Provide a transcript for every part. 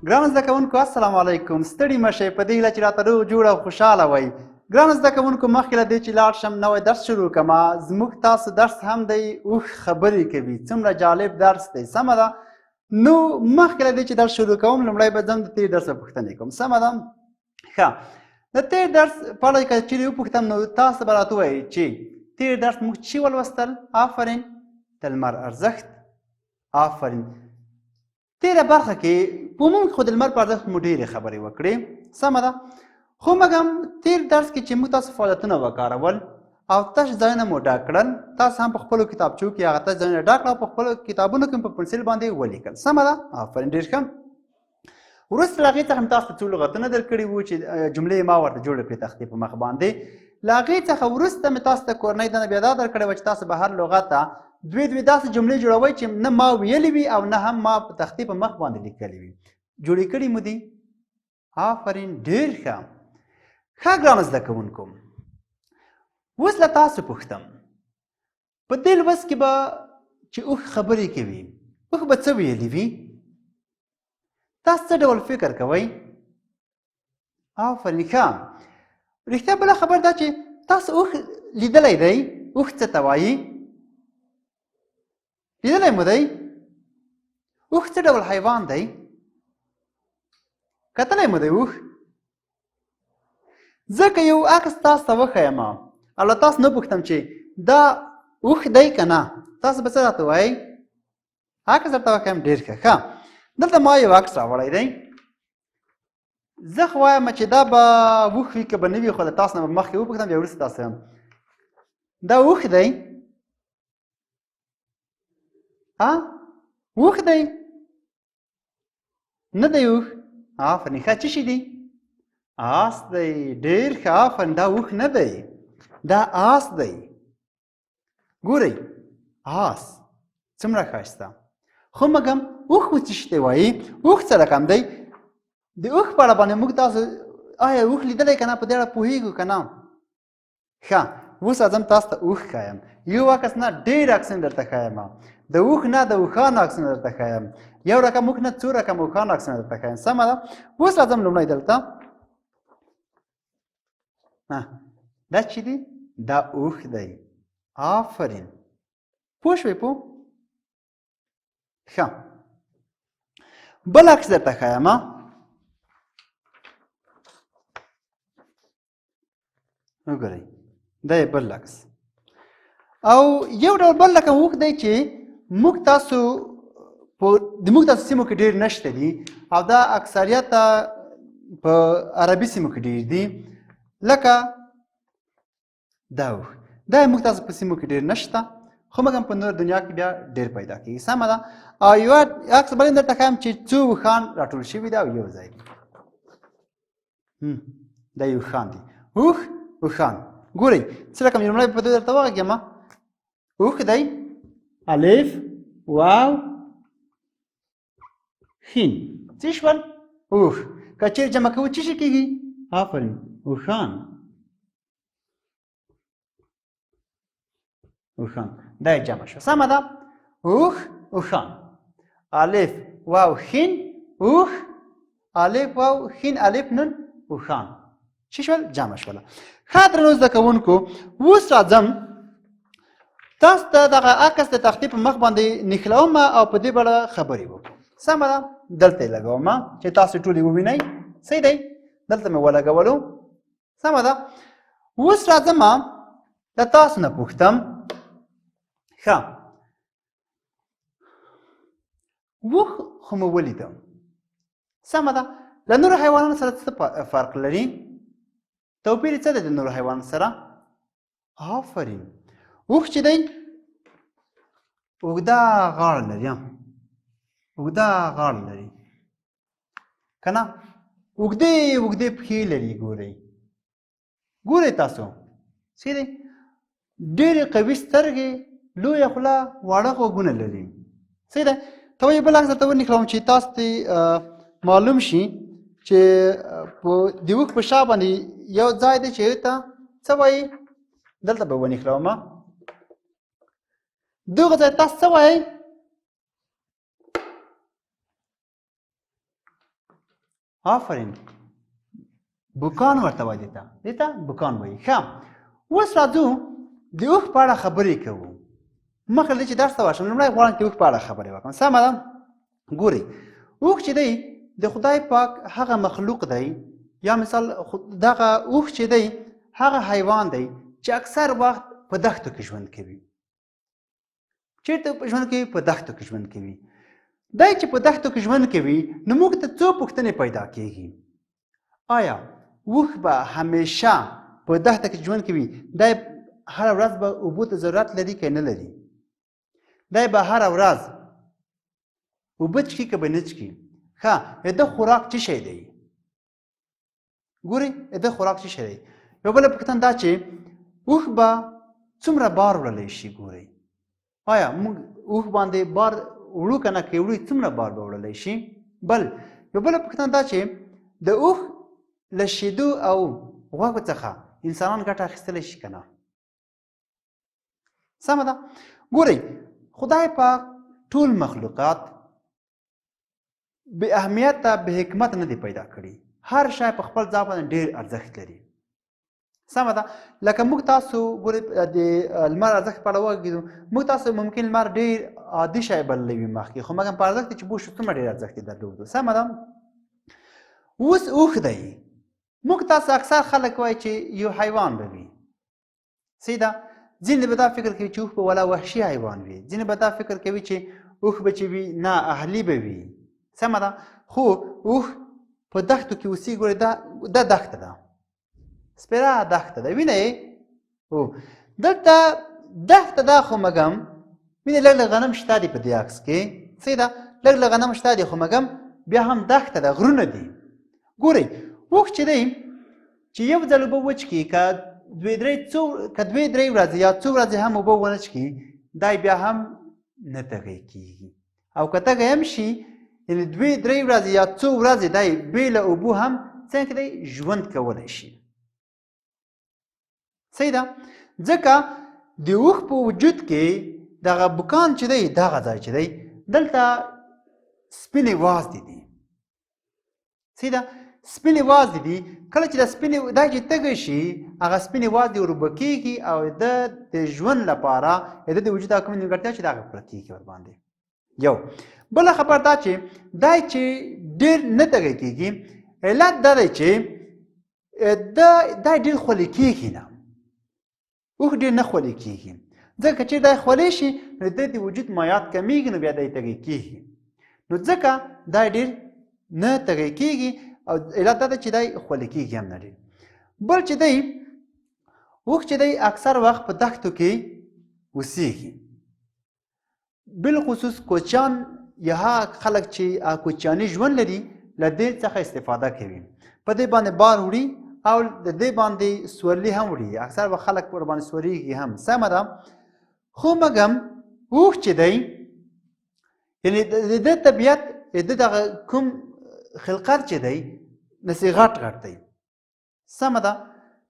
ګرانو زده کوونکو السلام علیکم. ستړي مشئ په دې هیله چې راته روغ جوړ او خوشحاله وئ. ګرانو زده کوونکو مخکې له دې چې لاړ شم نوی درس شروع کړم، زموږ تاسو درس هم دی اوښ خبرې کوي. څومره جالب درس دی، سمه ده. نو مخکې له دې چې درس شروع کوم لومړی به ځم د تېر درس په پوښتنې کوم، سمه ده. ښه، د تېر درس په اړه که چیرې وپوښتم نو تاسو به راته ووایئ چې تېر درس موږ چې ولوستل. آفرین. د لمر ارزښت. آفرین. تېره برخه کې په عموم کې خو د لمر په ارزښت مو ډېرې خبرې وکړې، سمه ده. خو مګم تېر درس کې چې موږ تاسو فعالیتونه وکارول او تش ځایونه مو ډک کړل، تاسو هم په خپلو کتابچو کې هغه تش ځایونه ډک کړل او په خپلو کتابونو کې په پنسل باندې ولیکل، سمه ده. آفرین، ډېر ښه. وروسته له هغې څخه مې تاسو ته څو لغتونه درکړي وو چې جملې ما ورته جوړې کړې تختې په مخ باندې. له هغې څخه وروسته مې تاسو ته کورنۍ دنده بیا دا درکړې وه چې تاسو به هر لغت ته دوې داسې جملې جوړوئ چې نه ما ویلې وي او نه هم ما په تختې په مخ باندې لیکلې وي. جوړې کړي مو دي؟ آفرین، ډېر ښه. ښه ګرانو زده کوونکو، اوس له تاسو پوښتم په دې لوست کې به چې اوښ خبرې کوي، اوښ به څه ویلي وي؟ تاسو څه ډول فکر کوئ؟ آفرین، ښه. رښتیا بله خبر دا چې تاسو اوښ لیدلی دی؟ اوښ څه ته وایي؟ لیدلی مو دی؟ اوښ څه ډول حیوان دی؟ کتلی مو دی اوښ؟ زه که یو عکس تاسو ته وښیم او له تاسو نه پوښتم چې دا اوښ دی که نه، تاسو به څه راته وایئ؟ عکس درته وښیم؟ ډېر ښه. ښه، دلته ما یو عکس راوړی دی. زه خو وایم چې دا به اوښ وي که به نه وي، خو له تاسو نه به مخکې وپوښتم بیا وروسته تاسو دا اوښ دی؟ اوښ دی؟ نه دی اوښ. آفرین، ښه. څه شي دی؟ آس دی. ډېر ښه. آفرین، دا اوښ نه دی، دا آس دی. ګورئ، آس څومره ښایسته. خو مګم اوښ و څه شي ته وایي؟ اوښ څه رقم دی؟ د اوښ په اړه باندې موږ تاسو آیا اوښ لیدلی که نه، په دې اړه پوهېږو که نه؟ ښه، اوس راځم تاسو ته اوښ ښایم. یو عکس نه، ډېر عکسونه درته ښایم. د اوښ نه، د اوښانو عکسونه درته ښایم. یو رقم اوښ نه، څو رقم اوښانو عکسونه درته ښایم، سمه ده. اوس راځم لومړی دلته. دا چې دی دا اوښ دی. آفرین، پوه شوئ؟ پوه. ښه، بل عکس درته ښایم. وګورئ، دا یې بل عکس. او یو ډول بل رقم اوښ دی چې موږ تاسو د موږ تاسو سیمو کې ډېر نشته دي او دا اکثریته په عربي سیمو کې ډېر دي، لکه دا اوښ. دا یې موږ تاسو په سیمو کې ډېر نشته، خو مګم په نور دنیا کې بیا ډېر پیدا کېږي، سمه ده. او یو عکس بل درته ښایم چې څو اوښان راټول شوي دي او یو ځای دي. دا یې اوښان دي. اوښ، اوښان. ګورئ څه رقم لومړی په دې درته وغږېږم. اوښ دی، الف، واو، ښین. څه شول؟ اوښ. که چیرې جمع کوو څه شي کېږي؟ آفرین، اوښان. اوښان، دا یې جمع شو، سمه ده. اوښ، اوښان. الف، واو، ښین. اوښ، الف، واو، ښین، الف، نون، اوښان. څه شول؟ جمع شوله. ښه درنو زده کوونکو، اوس راځم تاسو ته دغه عکس د تختې په مخ باندې نښلوم او په دې باره خبرې وکړو، سمه ده. دلته یې لګوم چې تاسو ټول یې ووینئ. صحیح دی، دلته مې ولګولو، سمه ده. اوس راځم له تاسو نه پوښتم. ښه، اوښ خو مو ولیده، سمه ده. له نورو حیوانانو سره څه فرق لري؟ توپیر څه دی د نورو حیوانانو سره؟ آفرین، اوښ چې دی اوږده غاړه لري، اوږده غاړه لري که نه؟ اوږدې اوږدې پښې لري. ګورئ تاسو، صحیح دی. ډېرې قوي سترګې، لویه خوله، واړه غوږونه لري، صحیح دی. ته یو بل عکس درته ونښلوم چې تاسو ته معلوم شي چې د اوښ په شا باندې یو ځای دی چې ته څه وایي؟ دلته به ونښلوم. دغه ځای تاسو څه وایئ؟ آفرین بوکان ورته وایي دې ته بوکان وایي. ښه اوس راځو د اوښ په اړه خبرې کوو. مخکې له دې چې درس ته ورشم لومړی غواړم چې اوښ په اړه خبرې وکړم. سمه ده. ګورئ اوښ چې دی د خدای پاک هغه مخلوق دی یا مثال دغه اوښ چې دی هغه حیوان دی چې اکثر وخت په دښتو کې ژوند کوي. چېرته ژوند کوي؟ په دښتو کې ژوند کوي. دی چې په دښتو کې ژوند کوي نو موږ ته څو پوښتنې پیدا کېږي. آیا اوښ به همیشه په دښته کې ژوند کوي؟ دی هره ورځ به اوبو ته ضرورت لري که نه لري؟ دی به هره ورځ اوبه څښي که به نه څښي؟ ښه د ده خوراک څه شی دی؟ ګورئ د ده خوراک څه شی دی؟ یوه بله پوښتنه دا چې اوښ به څومره بار وړلی شي؟ ګورئ آیا موږ اوښ باندې بار وړو که نه؟ که یې وړو څومره بار به وړلی شي؟ بل یوه بله پوښتنه دا چې د اوښ له شیدو او غوښو څخه انسانان ګټه اخیستلی شي که نه؟ سمه ده. ګورئ خدای پاک ټول مخلوقات بې اهمیته بې حکمت نه دی پیدا کړي. هر شی په خپل ځای باندې ډېر ارزښت لري. سمه ده. لکه موږ تاسو ګورئ د لمر ارزښت په اړه وغږېدو. موږ تاسو ممکن لمر ډېر عادي شی بللی وي مخکې، خو مګر په ارزښت چې پوه شو څومره ډېر ارزښت یې درلودو. سمه ده. اوس اوښ دی موږ تاسو اکثر خلک وایي چې یو حیوان به وي. صحیح ده. ځینې به دا فکر کوي چې اوښ به والا وحشي حیوان وي. ځینې به دا فکر کوي چې اوښ به چې وي نه اهلي به وي. سمه ده. خو اوښ په دښتو کې اوسي. ګورئ دا دښته ده، سپېره دښته ده، وینئ؟ دلته دښته ده خو مګم وینئ لږ لږ غنم شته دي په دې عکس کې. صحیح ده. لږ لږ غنم شته دي خو مګم بیا هم دښته ده، غرونه دي. ګورئ اوښ چې دی چې یو ځل اوبه وچکي که دوې درې ورځې یا څو ورځې هم اوبه ونه چکي دی بیا هم نه تږی کېږي. او که تږی هم شي یعنې دوې درې ورځې یا څو ورځې دی بې له اوبو هم څنګه دی ژوند کولی شي. صحیح ده. ځکه د اوښ په وجود کې دغه بوکان چې دی دغه ځای چې دی دلته سپینې وازدې دي. صحیح ده. سپینې وازدې دي. کله چې د سپینې دا چې تږی شي هغه سپینې وازدې وربه کېږي او د ژوند لپاره د وجود هغه کومې نیمګړتیا چې د هغه پوره کېږي ورباندې. یو بله خبر دا چې دی چې ډېر نه تږی کېږي علت دا دی چې دی ډېر خولې کېږي نه. اوښ ډېر نه خولې کېږي ځکه چې دی خولې شي نو د وجود مایعات کمیږي نو بیا دی تږی کېږي. نو ځکه دی ډېر نه تږی کېږي او علت دا ده چې دی خولې کېږي هم نه ډېر. بل چې دی اوښ چې دی اکثر وخت په دښتو کې اوسېږي. بالخصوص کوچیان یا هغه خلک چې کوچیاني ژوند لري له دې څخه استفاده کوي. په دې باندې بار وړي او د دې باندې سورلي هم وړي. اکثر وخت خلک پر باندې سورېږي هم. سمه ده. خو مګم اوښ چې دی یعنې د ده طبیعت د دغه کوم خلقت چې دی نسې غټ غټ دی. سمه ده.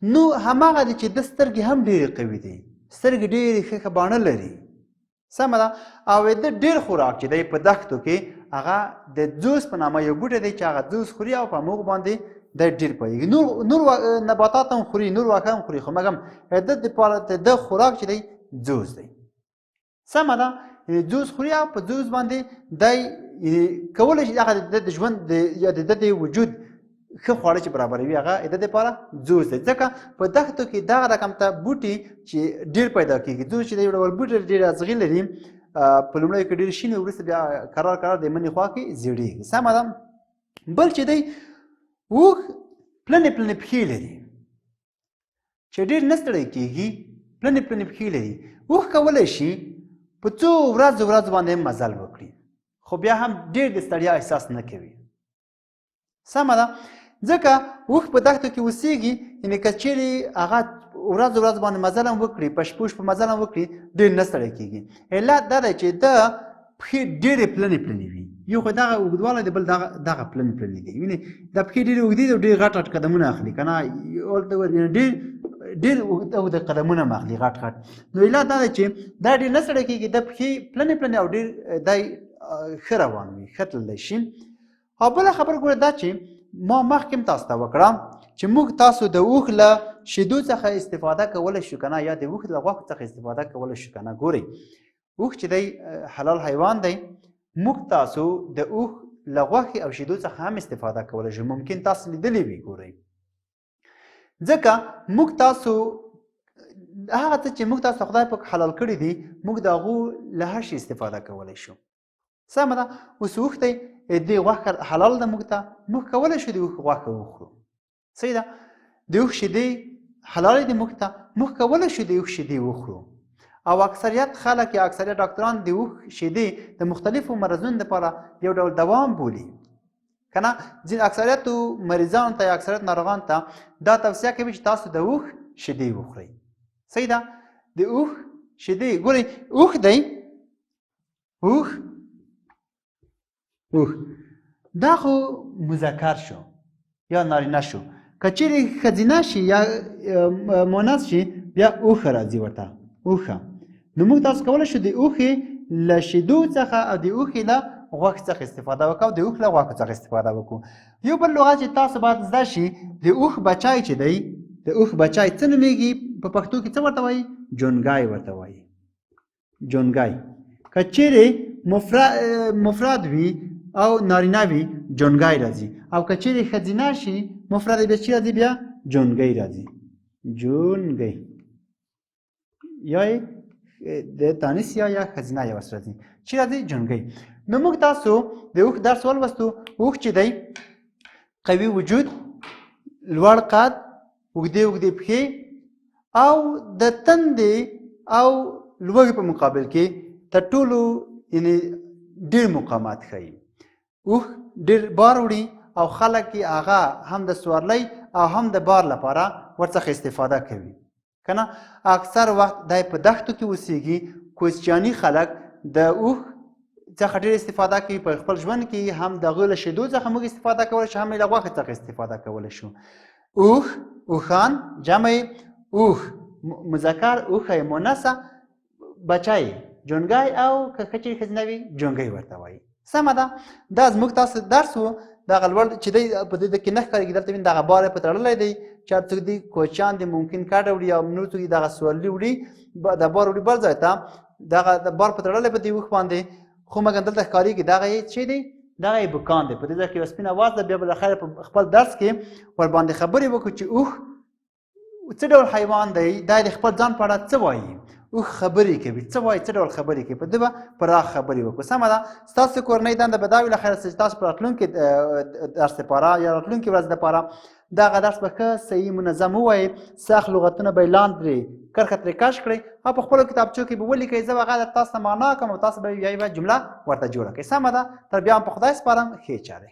نو هماغه دی چې د سترګې هم ډېرې قوي دي. سترګې ډېرې ښه باڼه لري. سمه ده. او د ډېر خوراک چې دی په دښتو کې هغه د جوس په نامه یو بوټی دی چې هغه جوس خوري او په هغو باندې دی ډېر پوهېږي. نور نباتات هم خوري، نور واښه هم خوري، خو مګم د دپاره د خوراک چې دی جوس دی. سمه ده. جوس خوري او په جوس باندې دی کولی شي هغه د ژوند یا د د وجود ښه خواړه چې برابروي هغه د دپاره جوس دی. ځکه په دښتو کې دغه رقم ته بوټي چې ډېر پیدا کېږي. جوس چې دی یو ډول بوټي ډېر اغزي لري. په لومړیو کې ډېر شین وي، وروسته بیا کرار کرار د منې خوا کې زیړېږي. سمه ده. بل چې دی اوښ پلنې پلنې پښې لري چې ډېر نه ستړی کېږي. پلنې پلنې پښې لري. اوښ کولی شي په څو ورځو باندې مزل وکړي خو بیا هم ډېر د ستړیا احساس نه کوي. سمه ده. ځکه اوښ په دښتو کې اوسېږي یعنې که چیرې هغه ورځ باندې مزل هم وکړي په شپو مزل هم وکړي ډېر نه ستړی کېږي. علت دا دی چې د پښې ډېرې پلنې پلنې وي. یو خو دغه اوږدوالی دی، بل دغه پلنې پلنې دي. وینې دا پښې ډېرې اوږدې دي او ډېر غټ غټ قدمونه اخلي که نه ډېر اوږده قدمونه هم اخلي غټ غټ. نو علت دا دی چې دا ډېر نه ستړی کېږي. د پښې پلنې پلنې او ډېر دی ښه روان وي، ښه تللی شي. او بله خبره ګوره دا چې ما مخکې هم تاسو ته وکړه چې موږ تاسو د اوښ له شیدو څخه استفاده کولی شو که نه یا د اوښ له غوښو څخه استفاده کولی شو که نه. ګورئ اوښ چې دی حلال حیوان دی، موږ تاسو د اوښ له غوښې او شیدو څخه هم استفاده کولی شو. ممکن تاسو لیدلی وي. ګورئ ځکه موږ تاسو هغه څه چې موږ تاسو خدای پاک حلال کړي دي موږ د هغو له هر شي استفاده کولی شو. سمه ده. اوس اوښ دی دې غوښه حلال ده موږ ته، موږ کولی شو د اوښ غوښه وخورو. صحیح ده. د اوښ شیدې حلالې دي موږ ته، موږ کولی شو د اوښ شیدې وخورو. او اکثریت خلک یا اکثریت ډاکټران د اوښ شیدې د مختلفو مرضونو لپاره یو ډول دوام بولي که نه. ځینې اکثریتو مریضانو ته یا اکثریت ناروغانو ته دا توصیه کوي چې تاسو د اوښ شیدې وخورئ. صحیح ده. د اوښ شیدې ګورئ اوښ دی اوښ دا خو مذکر شو یا نارینه شو. که چیرې ښځینه شي یا مؤنث شي بیا اوښه راځي ورته اوښه. نو موږ تاسو کولی شو د اوښې له شیدو څخه او د اوښې له غوښې څخه استفاده وکړو او د اوښ له غوښو څخه استفاده وکړو. یو بل لغت چې تاسو باید زده شي د اوښ بچی چې دی د اوښ بچی څه نومیږي په پښتو کې څه ورته وایي؟ جونګی ورته وایي. جونګی. که چیرې مفرد وي او نارینه وي جونګی راځي، او که چیرې ښځینه شي مفرد بیا چی راځي؟ بیا جونګی راځي. جونګی یا د تانیث یا ښځینه یو راځي. چی راځي؟ جونګی. نو موږ تاسو د اوښ درس ولوستو. اوښ چې دی قوي وجود، لوړ قد، اوږدې اوږدې پښې او د تندې او لوږې په مقابل کې تر ټولو یعنې ډېر مقاومت ښیي. اوښ ډېر بار وړي او خلک یې هغه هم د سورلۍ او هم د بار لپاره ورڅخه استفاده کوي که نه. اکثر وخت دی په دښتو کې اوسېږي. کوچیاني خلک د اوښ څخه ډېر استفاده کوي په خپل ژوند کې. هم د هغوی له شیدو څخه موږ استفاده کولی شو، هم یې له غوښې څخه استفاده کولی شو. اوښ، اوښان، جمع اوښ، مذکر اوښه مؤنثه، بچی جونګی او که چیرې ښځینه وي جونګی ورته وایي. سمه ده. دا زموږ تاسو درس و. دغه لوړ چې دی په دې کې نه ښکارېږي دلته ویني دغه بار یې په تړلی دی. چې هر څوک دي کوچیان دي ممکن کډه وړي او نور څوک دي دغه سورلي وړي د بار وړي بل ځای ته. دغه د بار په تړلی په دې اوښ باندې خو مګر دلته ښکارېږي دغه یې څه دی؟ دغه یې بوکان دی. په دې ځای کې یوه سپینه واز ده. بیا به د خیر په خپل درس کې ورباندې خبرې وکړو چې اوښ څه ډول حیوان دی، دا د خپل ځان په اړه څه وایي. اوښ خبرې کوي، څه وایي، څه ډول خبرې کوي. په دې به پراخ خبرې وکړو. سمه ده. ستاسو کورنۍ دنده به دا وي له خیره چې تاسو په راتلونکي درس لپاره یا راتلونکي ورځ لپاره دغه درس به ښه صحیح منظم ووایئ. سخت لغتونه به یې لاندې کرښه ترې کش کړئ او په خپلو کتابچو کې به ولیکئ. زه به هغه تاسو ته معنا کوم او تاسو به یوه جمله ورته جوړه کړئ. سمه ده. تر بیا هم په خدای سپارم. ښې چارې.